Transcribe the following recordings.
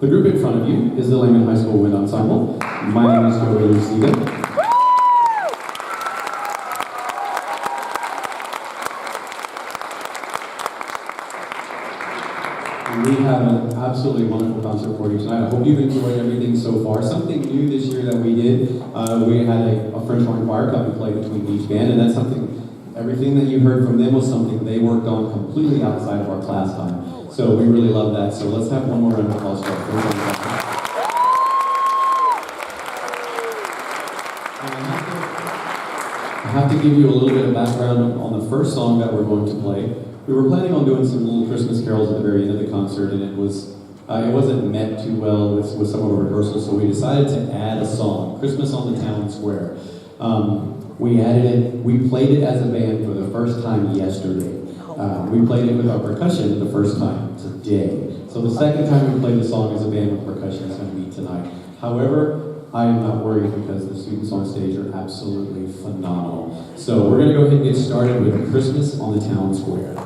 The group in front of you is the Lehman High School Wind Ensemble. My name is Joey Lucida. We have an absolutely wonderful concert for you tonight. I hope you've enjoyed everything so far. Something new this year that we did, we had a French horn choir come and play between each band, and that's something, everything that you heard from them was something they worked on completely outside of our class time. So we really love that. So let's have one more round of applause for our French horn choir. I have to give you a little bit of background on the first song that we're going to play. We were planning on doing some little Christmas carols at the very end of the concert, and it wasn't met too well with some of the rehearsals, so we decided to add a song, Christmas on the Town Square. We added it, we played it as a band for the first time yesterday. We played it with our percussion the first time today. So the second time we played the song as a band with percussion is going to be tonight. However, I am not worried because the students on stage are absolutely phenomenal. So we're going to go ahead and get started with Christmas on the Town Square.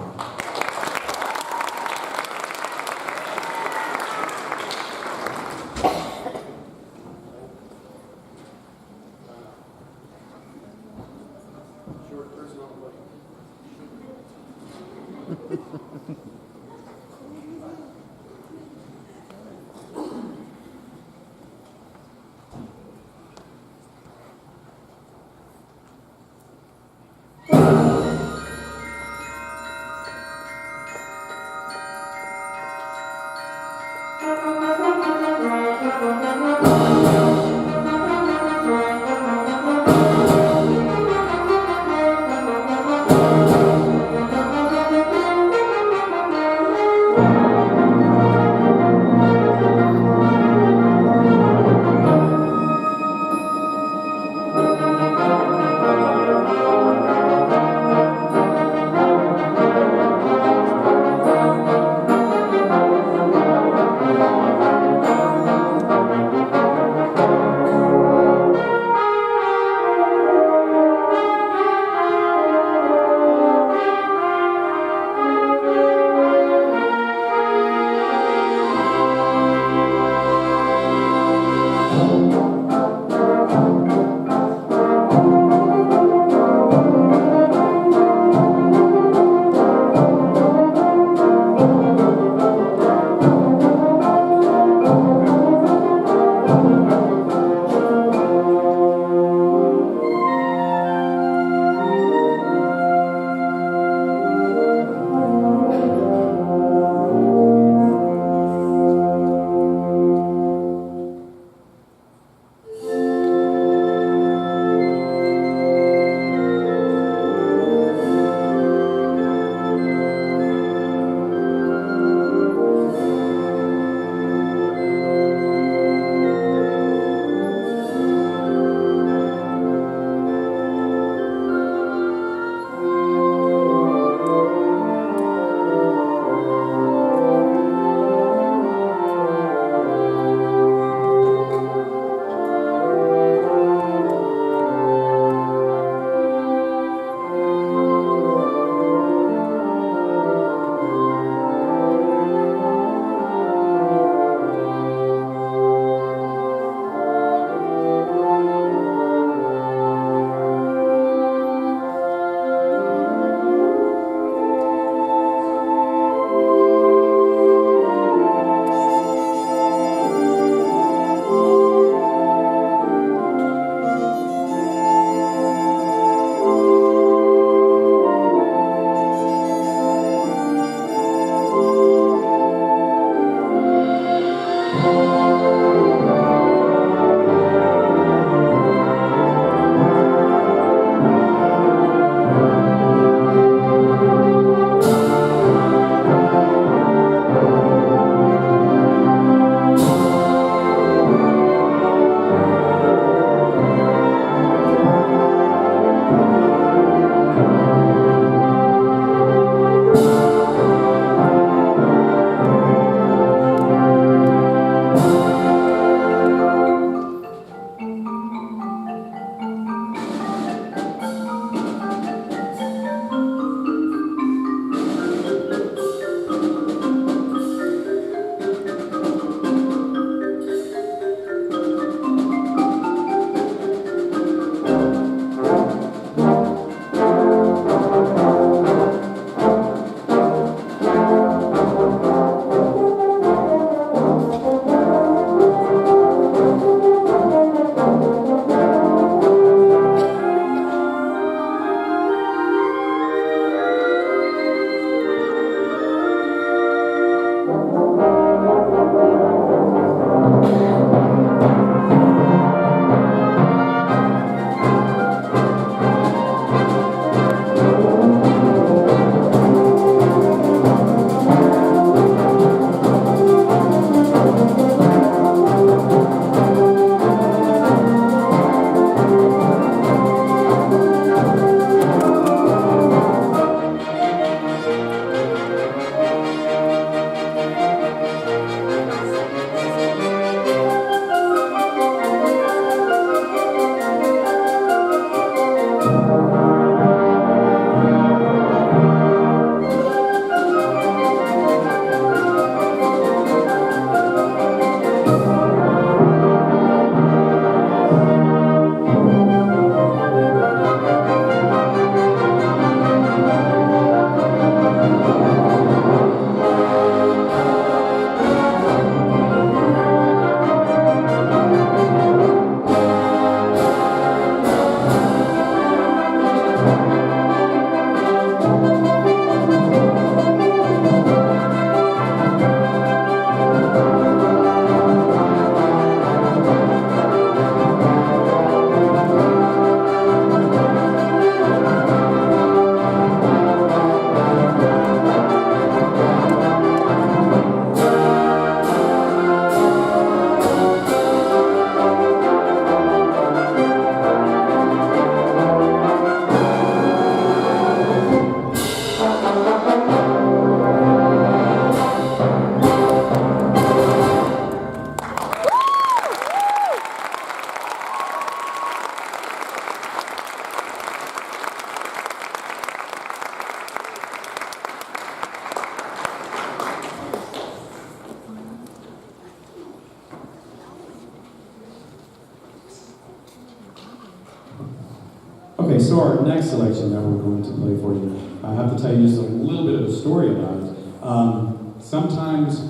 so our next selection that we're going to play for you, I have to tell you just a little bit of a story about it. Sometimes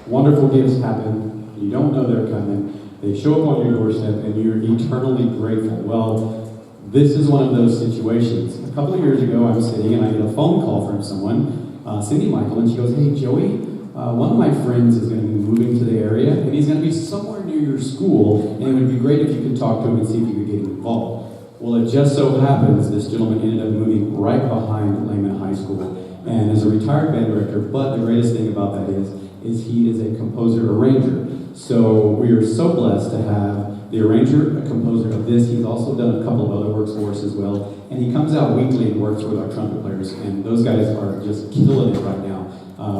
wonderful gifts happen, you don't know they're coming, they show up on your doorstep, and you're eternally grateful. Well, this is one of those situations. A couple of years ago, I'm sitting and I get a phone call from someone, Cindy Michael, and she goes, "Hey, Joey, one of my friends is going to be moving to the area, and he's going to be somewhere near your school, and it would be great if you could talk to him and see if you could get him involved." Well, it just so happens this gentleman ended up moving right behind Lehman High School, and is a retired band director, but the greatest thing about that is he is a composer-arranger. So we are so blessed to have the arranger, a composer of this. He's also done a couple of other works for us as well, and he comes out weekly and works with our trumpet players, and those guys are just killing it right now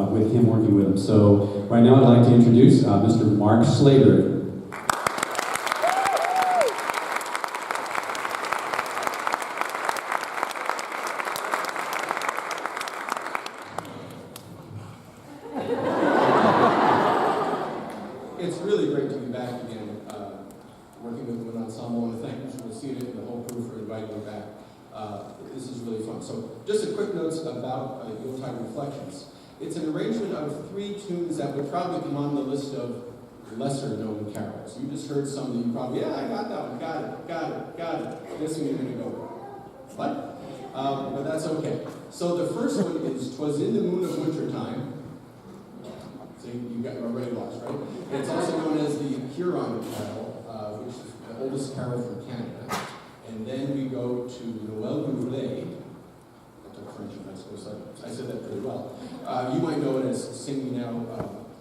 with him working with them. So right now I'd like to introduce Mr. Mark Slater. It's really great to be back again, working with an ensemble, and thank you for seeing it and the whole crew for inviting me back. This is really fun. So, just a quick note about Yuletide Reflections. It's an arrangement of 3 tunes that would probably come on the list of lesser-known carols. You just heard some that you probably, yeah, I got that one, got it. This one you're going to go, what? But that's okay. So the first one is "'Twas in the Moon of Wintertime." So you got already lost, right? It's also known as the Huron Carol, which is the oldest carol from Canada. And then we go to Noël Goulet. I took French, I suppose I said that pretty well. You might know it as Sing Me Now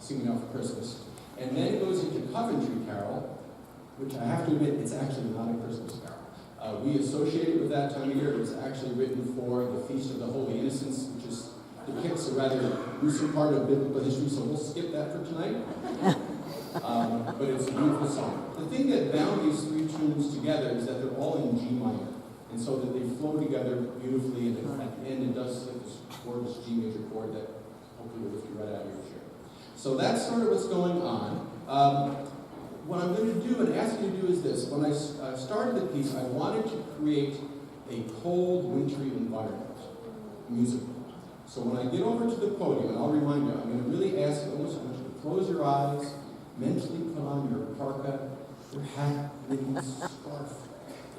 for Christmas. And then it goes into Coventry Carol, which I have to admit, it's actually not a Christmas carol. We associate it with that time of year. It was actually written for the Feast of the Holy Innocents, which is depicts a rather gruesome part of biblical history, so we'll skip that for tonight. But it's a beautiful song. The thing that bound these 3 tunes together is that they're all in G minor, and so that they flow together beautifully, and at the end it does like this gorgeous G major chord that hopefully will lift you right out of your chair. So that's sort of what's going on. What I'm going to do and ask you to do is this. When I started the piece, I wanted to create a cold, wintry environment, musically. So when I get over to the podium, and I'll remind you, I'm going to really ask you, I want you to close your eyes, mentally put on your parka, your hat, knitting scarf,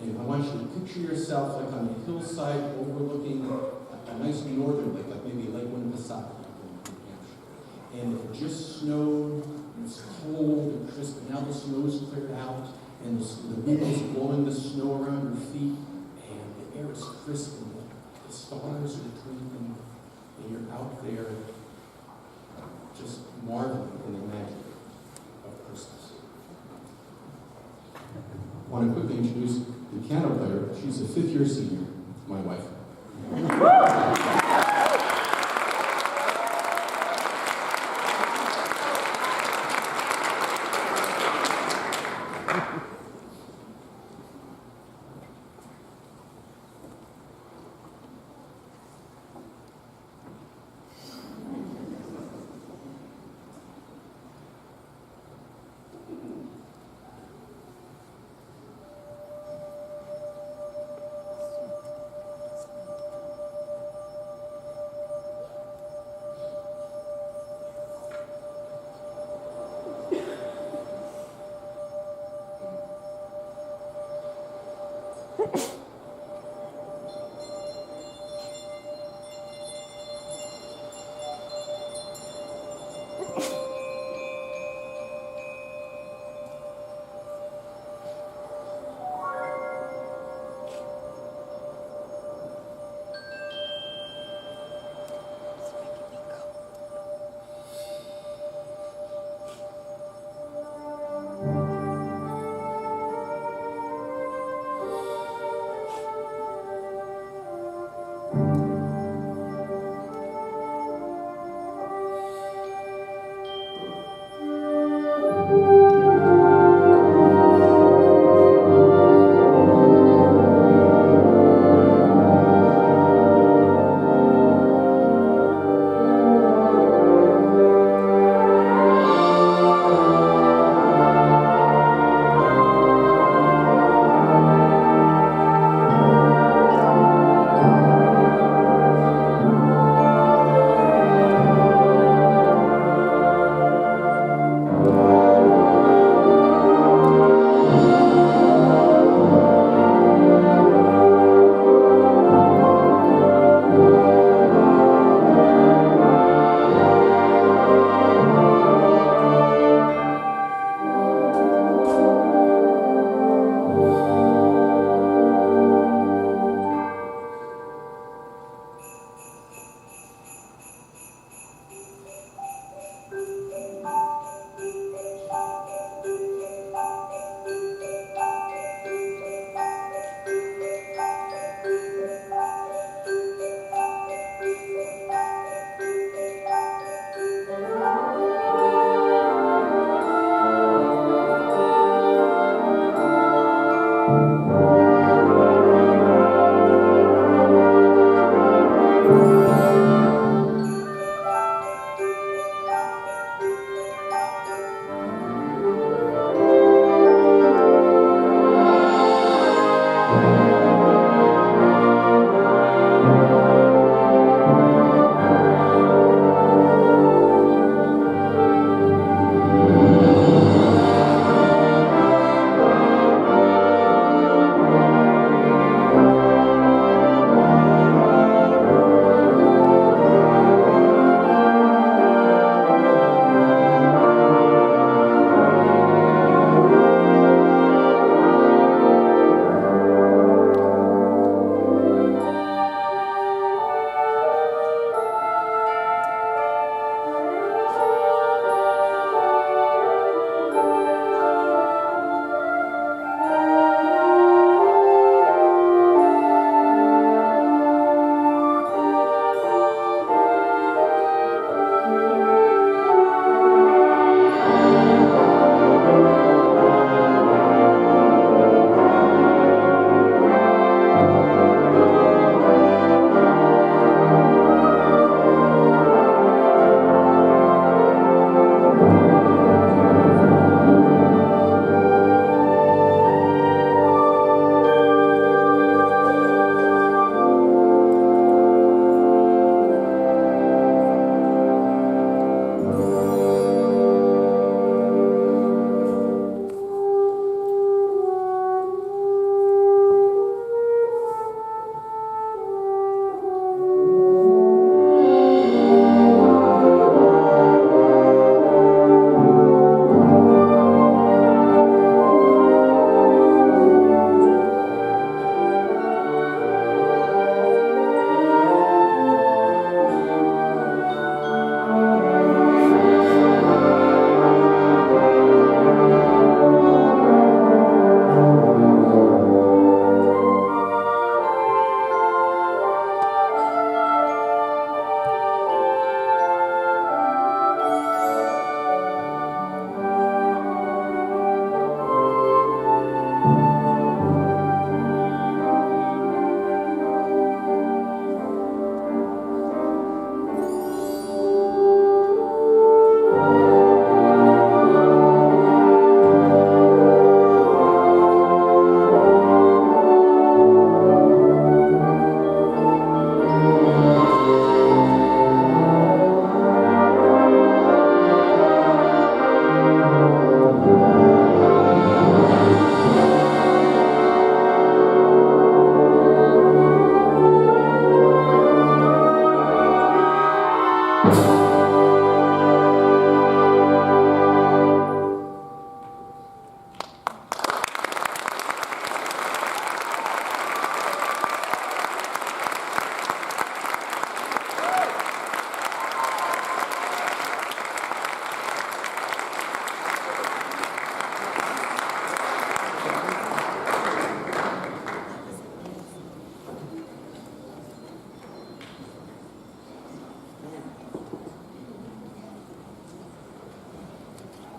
and I want you to picture yourself like on a hillside overlooking a nice northern lake, like maybe Lake Winnipesaukee in New Hampshire. And it just snowed, and it's cold and crisp, and now the snow's cleared out, and the wind is blowing the snow around your feet, and the air is crisp, and the stars are twinkling. And you're out there just marveling in the magic of Christmas. I want to quickly introduce the piano player. She's a 5th-year senior, my wife.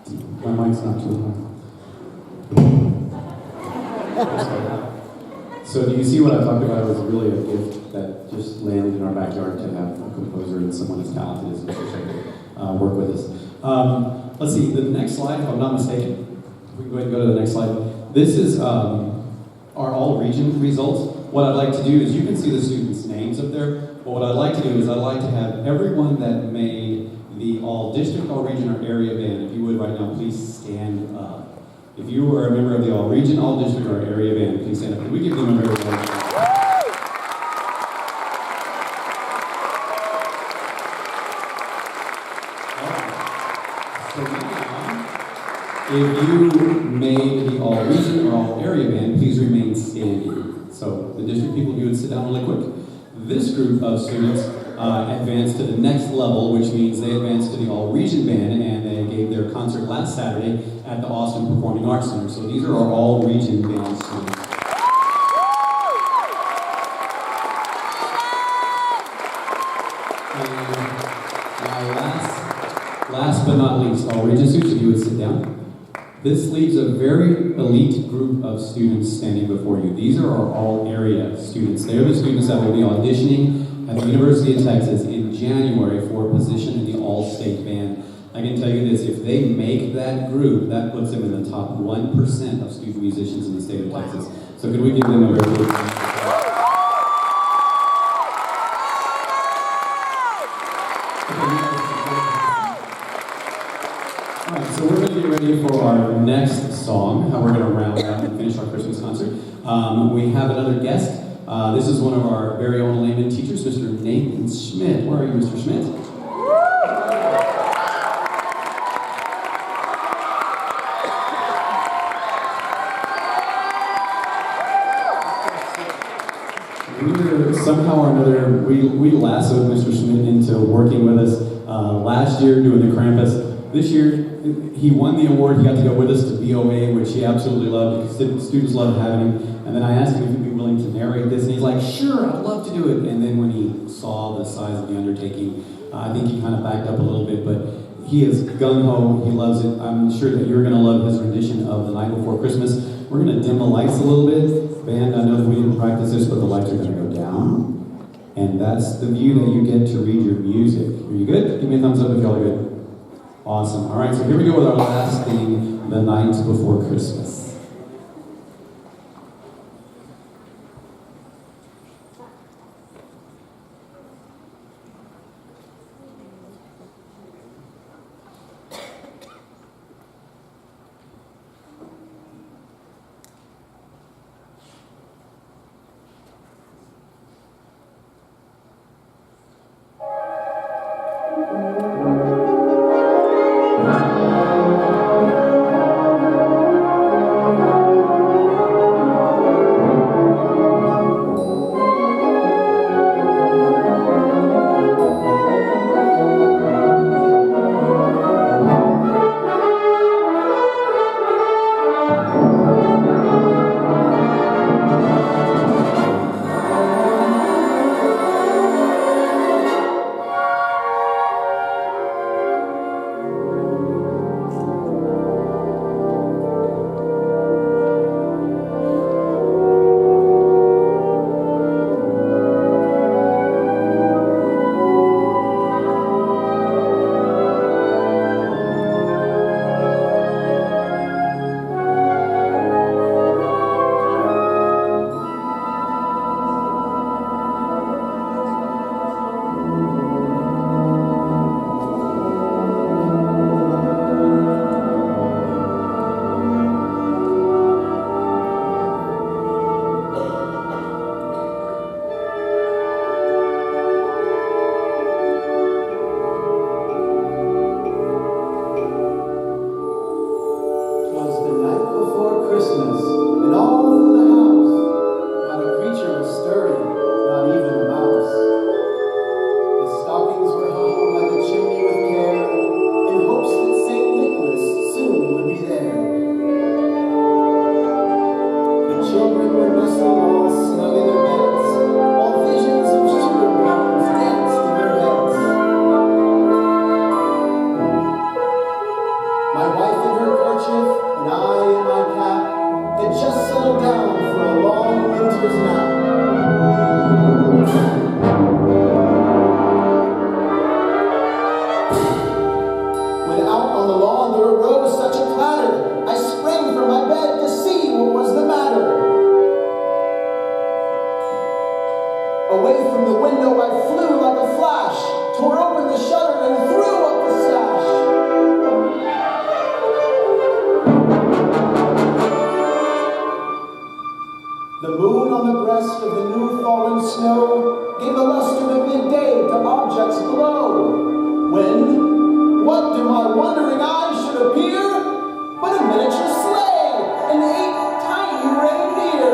My mic's not too high. So do you see what I talked about? It was really a gift that just landed in our backyard to have a composer and someone as talented as Mr. Shaker work with us. Let's see, the next slide, if I'm not mistaken, we can go ahead and go to the next slide. This is our all-region results. What I'd like to do is, you can see the students' names up there, but what I'd like to do is I'd like to have everyone that made the all-district, all-region, or area band, if you would right now, please stand up. If you were a member of the all-region, all-district, or area band, please stand up. Can we give them a very warm applause? So now, if you made the all-region or all-area band, please remain standing. So the district people, if you would sit down really quick. This group of students advanced to the next level, which means they advanced to the all-region band, and they gave their concert last Saturday at the Austin Performing Arts Center. So these are our all-region band students. And now last but not least, all-region students, if you would sit down. This leaves a very elite group of students standing before you. These are our all-area students. They are the students that will be auditioning at the University of Texas in January for a position in the all-state band. I can tell you this, if they make that group, that puts them in the top 1% of student musicians in the state of Texas. So could we give them a very big round? Alright, so we're going to get ready for our next song. We're going to round out and finish our Christmas concert. We have another guest. This is one of our very own Lehman teachers, Mr. Nathan Schmidt. Where are you, Mr. Schmidt? Somehow or another, we lassoed Mr. Schmidt into working with us last year doing the Krampus. This year, he won the award. He got to go with us to BOA, which he absolutely loved because students loved having him. And then I asked him if he'd be willing to narrate this, and he's like, sure, I'd love to do it. And then when he saw the size of the undertaking, I think he kind of backed up a little bit, but he is gung-ho. He loves it. I'm sure that you're going to love his rendition of The Night Before Christmas. We're going to dim the lights a little bit. Band, I know that we didn't practice this, but the lights are going to go down. And that's the view that you get to read your music. Are you good? Give me a thumbs up if y'all are good. Awesome. All right, so here we go with our last thing, The Night Before Christmas. in her kerchief, and I in my cap, had just settled down for a long winter's nap. When out on the lawn there arose such a clatter, I sprang from my bed to see what was the matter. Away from the window I flew like a flash, tore open the shutter and threw up the sash. The moon on the breast of the new fallen snow gave the luster of midday to objects below. When, what to my wondering eyes should appear but a miniature sleigh and 8 tiny reindeer.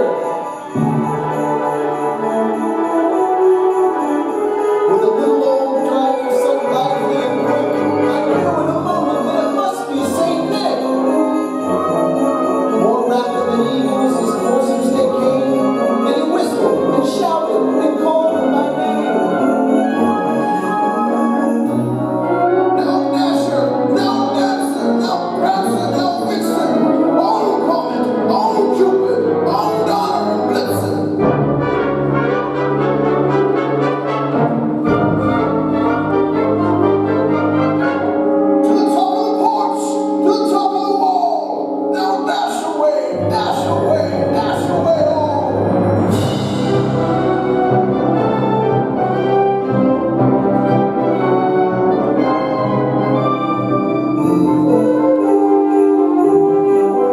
With a little old driver so lively and quick, I knew in a moment that it must be Saint Nick. More rapid than eagles his coursers they came, and he whistled and shouted and called them by name. No Dasher, no Dancer, no Prancer, no Vixen, on Comet, on Cupid, on Donner and Blitzen. To the top of the porch, to the top of the wall, now dash away, dash away, dash away all.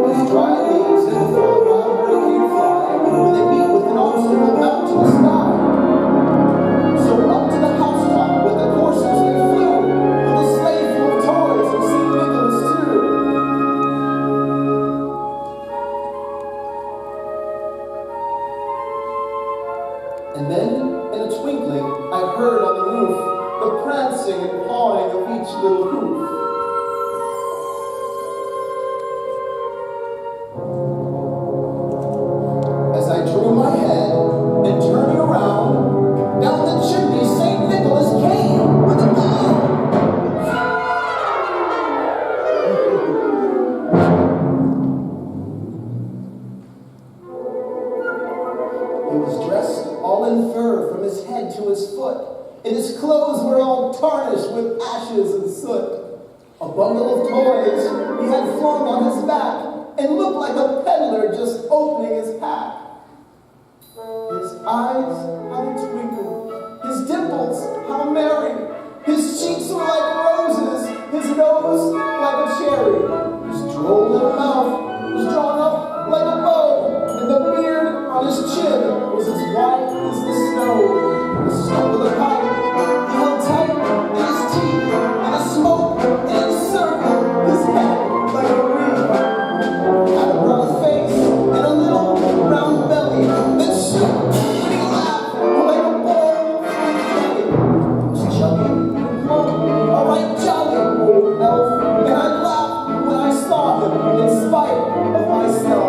As dry leaves in the full wild hurricane fly, when they meet with an obstacle mount to the sky. So up to the housetop with the coursers they flew, with a sleigh full of toys and St. Nicholas too. And then, in a twinkling, I heard on the roof the prancing and pawing of each little hoof. As I drew my head and turning around, down the chimney St. Nicholas came with a bound. He was dressed all in fur from his head to his foot, and his clothes were all tarnished with ashes and soot. A bundle of toys he had flung on his back, and looked like a peddler just opening his pack. His eyes, how they twinkled, his dimples, how merry, his cheeks were like roses, his nose like a cherry, his droll little mouth was drawn up like a bow, and the beard on his chin was as white as the snow. The stump of the pipe he held tight in his teeth, and a smoke in his circle, his head like a wreath. Had a broad face and a little round belly that shook when he laughed like a ball of jelly. He was chubby and plump, a right jolly old elf, and I laughed when I saw him in spite of myself.